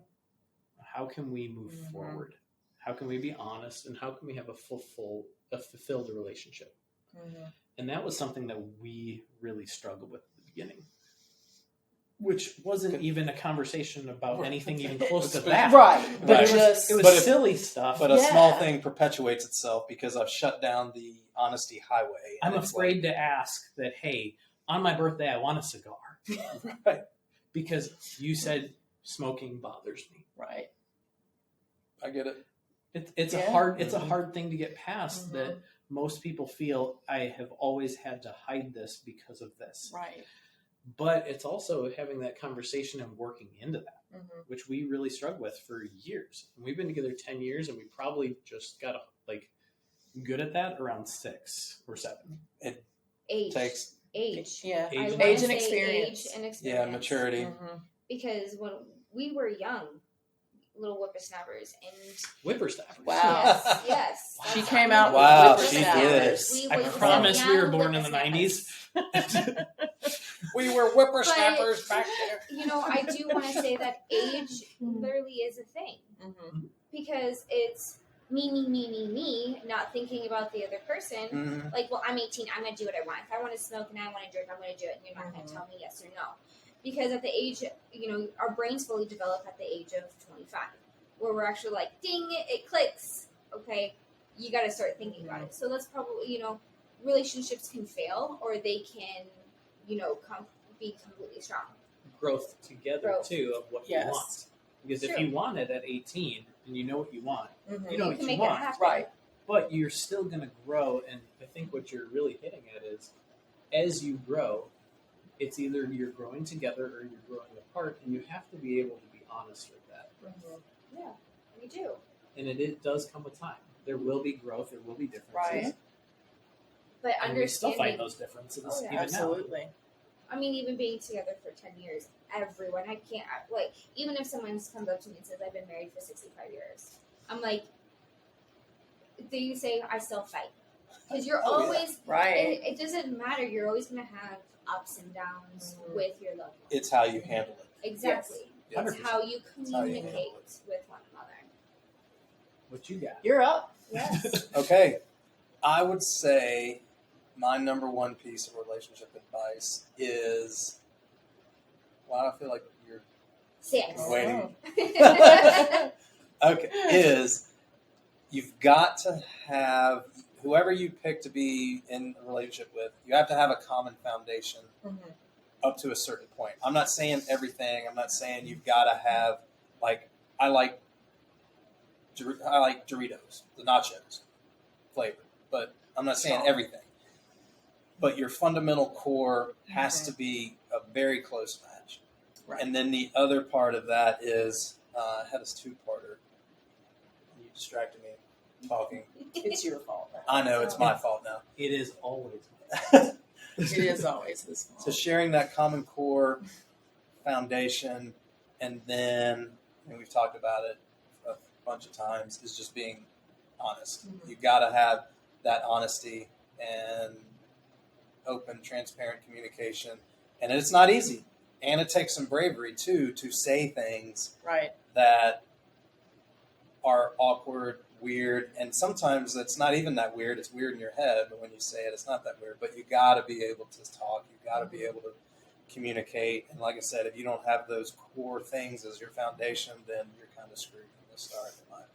how can we move forward? How can we be honest? And how can we have a fulfilled relationship? And that was something that we really struggled with at the beginning, which wasn't even a conversation about anything even close to that. Right. But it was silly stuff. But a small thing perpetuates itself because I've shut down the honesty highway. I'm afraid to ask that, hey, on my birthday, I want a cigar. Right. Because you said smoking bothers me. Right. I get it. It's a hard thing to get past that most people feel I have always had to hide this because of this. Right. But it's also having that conversation and working into that, which we really struggled with for years. And we've been together 10 years, and we probably just got good at that around 6 or 7. It Age. takes Age and Age experience. Age and experience. Yeah, maturity. Because when we were young, little whippersnappers, and Whippersnappers. Wow. yes. She came out Wow, with she whippersnappers. did. I promise we were born in the 90s. We were whippersnappers back there. You know, I do want to say that age literally is a thing. Because it's me, not thinking about the other person. Like, well, I'm 18, I'm going to do what I want. If I want to smoke and I want to drink, I'm going to do it, and you're not going to tell me yes or no. Because at the age, our brains fully develop at the age of 25, where we're actually like, ding, it clicks. Okay, you got to start thinking about it. So that's probably, relationships can fail, or they can, be completely strong. Growth together, too, of what you want. Because if you want it at 18, and you know what you want, you know what you want. Right. But you're still going to grow, and I think what you're really hitting at is, as you grow, it's either you're growing together or you're growing apart, and you have to be able to be honest with that. Yeah, we do. And it does come with time. There will be growth. There will be differences. Right. But and we still find those differences even absolutely. now. I mean, even being together for 10 years, everyone, even if someone comes up to me and says, I've been married for 65 years, I'm like, do you say, I still fight? Because you're always, right. It doesn't matter. You're always going to have ups and downs Mhm. with your loved one. It's how you handle it. Exactly. Yes. It's how you It's how you handle communicate it. with one another. What you got? You're up. Yes. Okay. I would say my number one piece of relationship advice is, I feel like you're Sex. waiting. Oh. Okay, is you've got to have whoever you pick to be in a relationship with, you have to have a common foundation Mhm. up to a certain point. I'm not saying everything. I'm not saying you've got to have I like Doritos, the nachos flavor, but I'm not saying everything. But your fundamental core has to be a very close match. Right. And then the other part of that is I had this two-parter. You distracted me talking. It's your fault. I know it's my fault now. It is always. It is always his fault. So sharing that common core foundation, and then we've talked about it a bunch of times, is just being honest. Mhm. You got to have that honesty and open, transparent communication, and it's not easy, and it takes some bravery too to say things Right. that are awkward, weird, and sometimes it's not even that weird. It's weird in your head, but when you say it, it's not that weird. But you got to be able to talk. You got to be able to communicate. And like I said, if you don't have those core things as your foundation, then you're kind of screwed from the start, in my opinion.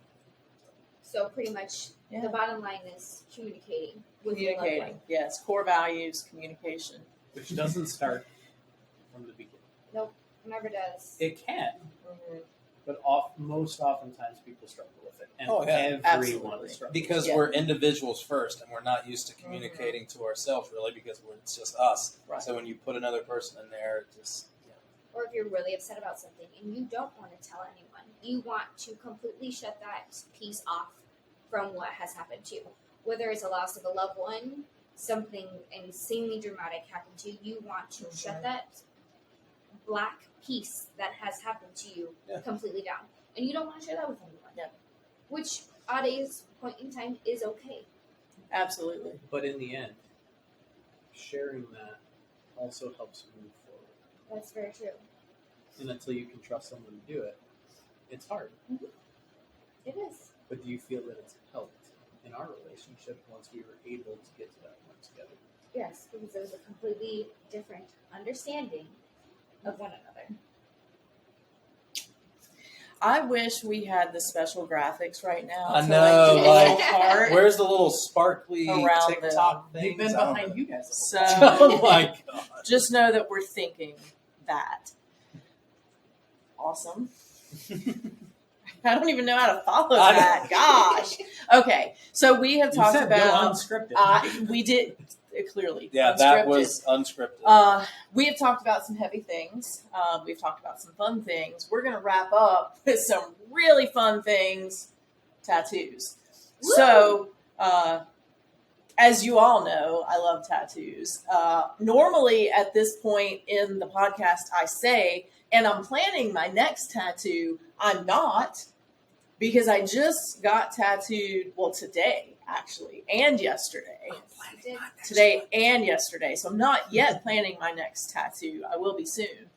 So pretty much Yeah. the bottom line is communicating with your loved Communicating. Yes. Core values, communication. Which doesn't start from the beginning. one. Never does. It can, Mhm. but most oftentimes people struggle with it, and Oh, yeah. everyone Absolutely. struggles. Because Yeah. we're individuals first, and we're not used to communicating to ourselves really, because it's just us. Right. So when you put another person in there, it just Or if you're really upset about something and you don't want to tell anyone, you want to completely shut that piece off from what has happened to you. Whether it's a loss of a loved one, something insanely dramatic happened to you, you want to shut that black piece that has happened to you Yeah. completely down. And you don't want to share that with anyone. Yeah. Which, at a point in time, is okay. Absolutely. But in the end, sharing that also helps you move forward. That's very true. And until you can trust someone to do it, it's hard. It is. But do you feel that it's helped in our relationship once we were able to get to that point together? Yes, because there's a completely different understanding of one another. I wish we had the special graphics right now. I to, know, do a like, little heart. where's the little sparkly Around TikTok They've things? been I don't behind know. you guys. So Oh my god! just know that we're thinking that. Awesome. I don't even know how to follow I know. that. Gosh. Okay, so we have You talked said go about. unscripted. We did clearly. Yeah, that unscripted. was unscripted. We have talked about some heavy things. We've talked about some fun things. We're going to wrap up with some really fun things, tattoos. Woo! So, as you all know, I love tattoos. Normally, at this point in the podcast, I say, and I'm planning my next tattoo. I'm not, because I just got tattooed, well, today, actually, and yesterday. Did- Today and yesterday. So I'm not yet planning my next tattoo. I will be soon.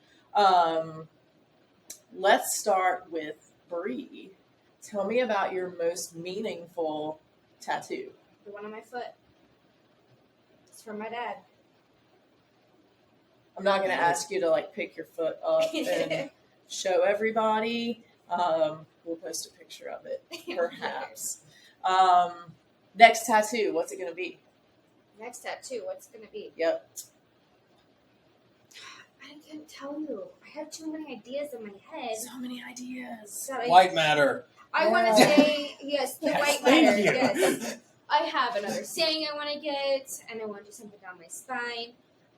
Let's start with Bree. Tell me about your most meaningful tattoo. The one on my foot. It's from my dad. I'm not going to ask you to like pick your foot up and show everybody. We'll post a picture of it, perhaps. Next tattoo, what's it going to be? Next tattoo, what's it gonna be? Yep. I can't tell you. I have too many ideas in my head. So many ideas. That White matter. I want to Yeah. say yes, the Yes, white thank matter. you. Yes, I have another saying I want to get, and I want to do something down my spine.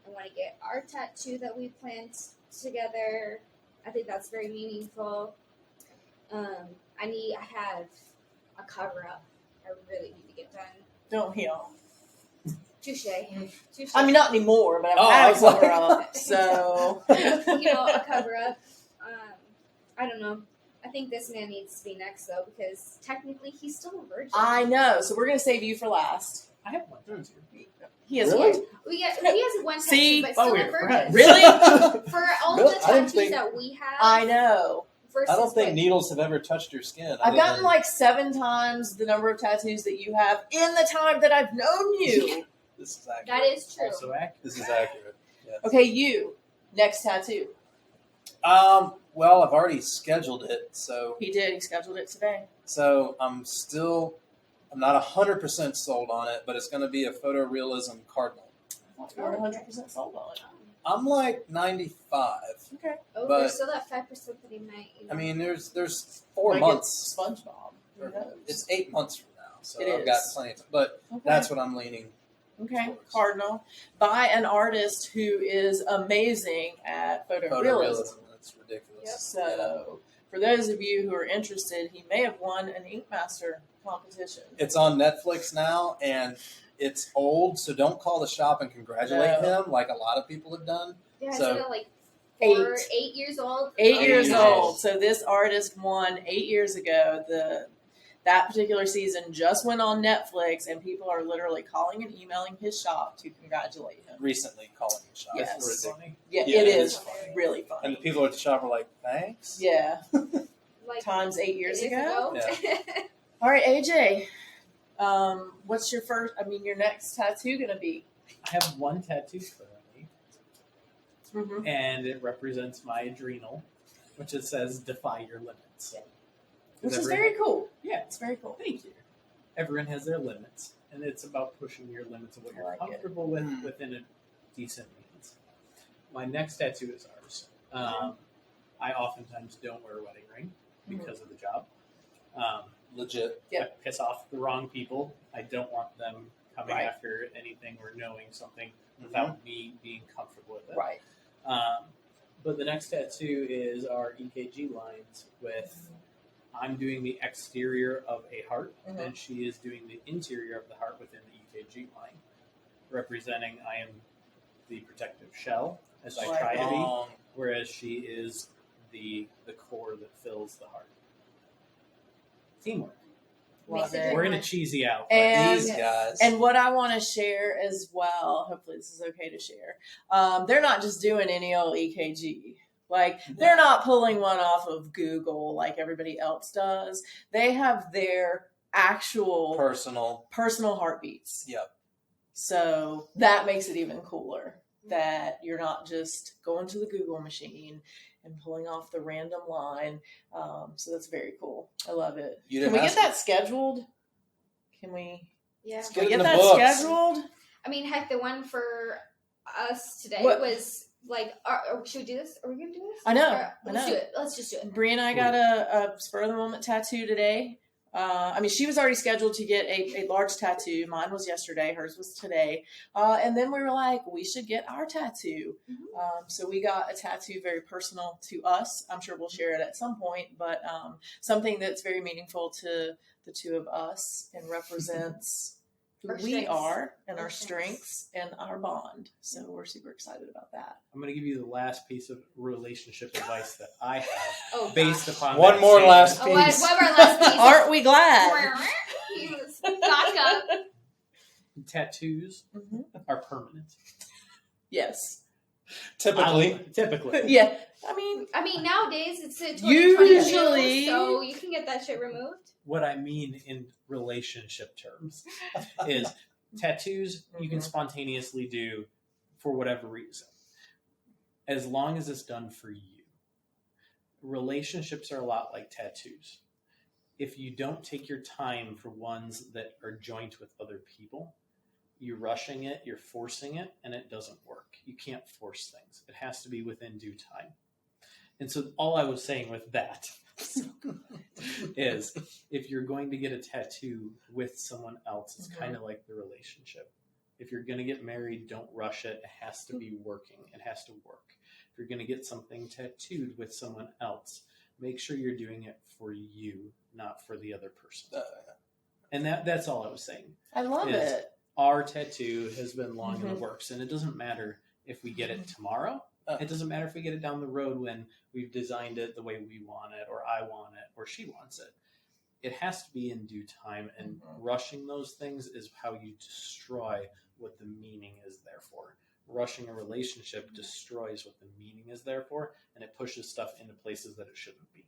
I want to get our tattoo that we planned together. I think that's very meaningful. I have a cover up. I really need to get done. Don't we all? Touche. Touche. I mean, not anymore, but I've Oh, I had a was like- cover up, so. a cover up. I don't know. I think this man needs to be next though, because technically he's still a virgin. I know, so we're gonna save you for last. I have one tattoo. He has Really? one. He has one tattoo, See? but still Oh, a we're virgin. friends. Really? For all Really? the I don't tattoos think- that we have, I know. versus I don't think what- needles have ever touched your skin. I've other gotten than- like 7 times the number of tattoos that you have in the time that I've known you. This is accurate. That is true. Also accurate. This is accurate. Yes. Okay, you. Next tattoo. Well, I've already scheduled it, so He did. He scheduled it today. I'm not 100% sold on it, but it's going to be a photorealism cardinal. We're 100% sold on it. I'm like 95. Okay. Oh, But- there's still that 5% that he might. I mean, there's 4 Might months. get SpongeBob. Who knows? It's 8 months from now, so It I've got is. plenty of time. But Okay. that's what I'm leaning. Okay, Cardinal, by an artist who is amazing at photorealism. Photorealism. That's ridiculous. Yep. So, for those of you who are interested, he may have won an Ink Master competition. It's on Netflix now, and it's old, so don't call the shop and congratulate No. him like a lot of people have done. Yeah, So- isn't it like 8. 8 years old? 8 Oh, years nice. old. So this artist won 8 years ago. That particular season just went on Netflix, and people are literally calling and emailing his shop to congratulate him. Recently calling the shop. Yes. It's ridiculous. Funny. Yeah, Yeah, it it is is funny. really funny. And the people at the shop are like, thanks. Yeah, Like times 8 years ago. All right, AJ. What's your your next tattoo gonna be? I have one tattoo currently, Mm-hmm. and it represents my adrenal, which it says "Defy your limits." Yeah. Which is Everyone- very cool. Yeah, It's very cool. thank you. Everyone has their limits, and it's about pushing your limits of what I you're like it. comfortable with Mm. within a decent means. My next tattoo is ours. I oftentimes don't wear a wedding ring because of the job. Legit. Yeah. I piss off the wrong people. I don't want them coming Right. after anything or knowing something without me being comfortable with it. Right. But the next tattoo is our EKG lines with I'm doing the exterior of a heart, Mhm. and she is doing the interior of the heart within the EKG line, representing I am the protective shell, as I try to be, Long. whereas she is the core that fills the heart. Teamwork. Love Makes a it. good We're gonna one. cheese you out. And- These guys. And what I want to share as well, hopefully this is okay to share, they're not just doing any old EKG. Like, they're not pulling one off of Google like everybody else does. They have their actual personal. heartbeats. Yep. So that makes it even cooler that you're not just going to the Google machine and pulling off the random line. So that's very cool. I love it. You Can didn't we get ask that scheduled? Can we Yeah. can we Get get in the that books. scheduled? I mean, heck, the one for us today What? was like, should we do this? Are we going to do this? I know, Or- I Let's know. do it. Let's just do it. Brie and I got a spur of the moment tattoo today. She was already scheduled to get a large tattoo. Mine was yesterday. Hers was today. And then we were like, we should get our tattoo. So we got a tattoo very personal to us. I'm sure we'll share it at some point, but something that's very meaningful to the two of us and represents who Our we strengths. are and Our our strengths. strengths and our bond. So we're super excited about that. I'm going to give you the last piece of relationship advice that I have Oh, based gosh. upon One that more statement. last Oh, what piece. what our last piece? Aren't we glad? He was back up. Tattoos Mhm. are permanent. Yes. Typically. Yeah. I mean, I mean, nowadays it's a Usually- so you can get that shit removed. What I mean in relationship terms is tattoos you can Mhm. spontaneously do for whatever reason, as long as it's done for you. Relationships are a lot like tattoos. If you don't take your time for ones that are joint with other people, you're rushing it, you're forcing it, and it doesn't work. You can't force things. It has to be within due time. And so all I was saying with that is if you're going to get a tattoo with someone else, it's kind of like the relationship. If you're going to get married, don't rush it. It has to be working. It has to work. If you're going to get something tattooed with someone else, make sure you're doing it for you, not for the other person. And that's all I was saying. I love Is- it. Our tattoo has been long in Mhm. the works, and it doesn't matter if we get it tomorrow. It doesn't matter if we get it down the road when we've designed it the way we want it, or I want it, or she wants it. it has to be in due time, and Mhm. rushing those things is how you destroy what the meaning is there for. Rushing a relationship destroys what the meaning is there for, and it pushes stuff into places that it shouldn't be.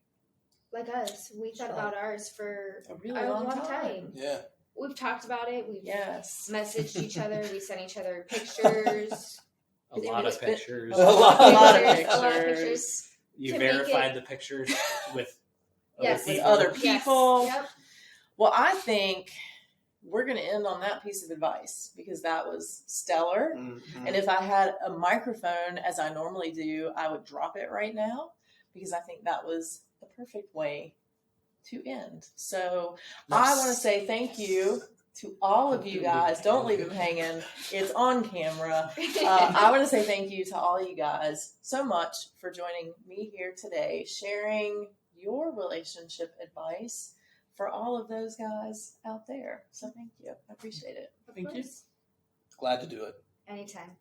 Like us, we thought Sure. about ours for A really a long long time. time. Yeah. We've talked about it. We've Yes. messaged each other. We sent each other pictures. A lot of It's been- pictures. A lot of Pictures, a lot of pictures. You to make verified it- the pictures with Yes. With people. other Yes. people. Yep. Well, I think we're going to end on that piece of advice because that was stellar. Mhm. And if I had a microphone, as I normally do, I would drop it right now because I think that was the perfect way to end. So I want to say thank you to all of you guys. Don't leave him hanging. It's on camera. I want to say thank you to all you guys so much for joining me here today, sharing your relationship advice for all of those guys out there. So thank you. I appreciate it. Thank you. Glad to do it. Anytime.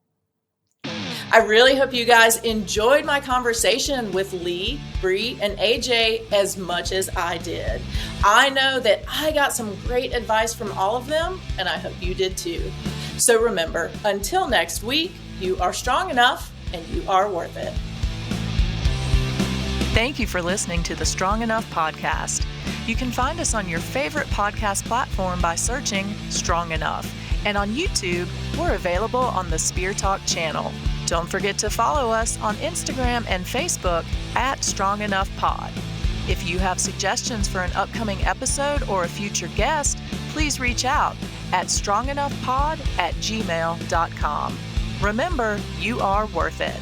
I really hope you guys enjoyed my conversation with Lee, Bree, and AJ as much as I did. I know that I got some great advice from all of them, and I hope you did too. So remember, until next week, you are strong enough and you are worth it. Thank you for listening to the Strong Enough podcast. You can find us on your favorite podcast platform by searching Strong Enough. And on YouTube, we're available on the Spear Talk channel. Don't forget to follow us on Instagram and Facebook at Strong Enough Pod. If you have suggestions for an upcoming episode or a future guest, please reach out at strongenoughpod@gmail.com. Remember, you are worth it.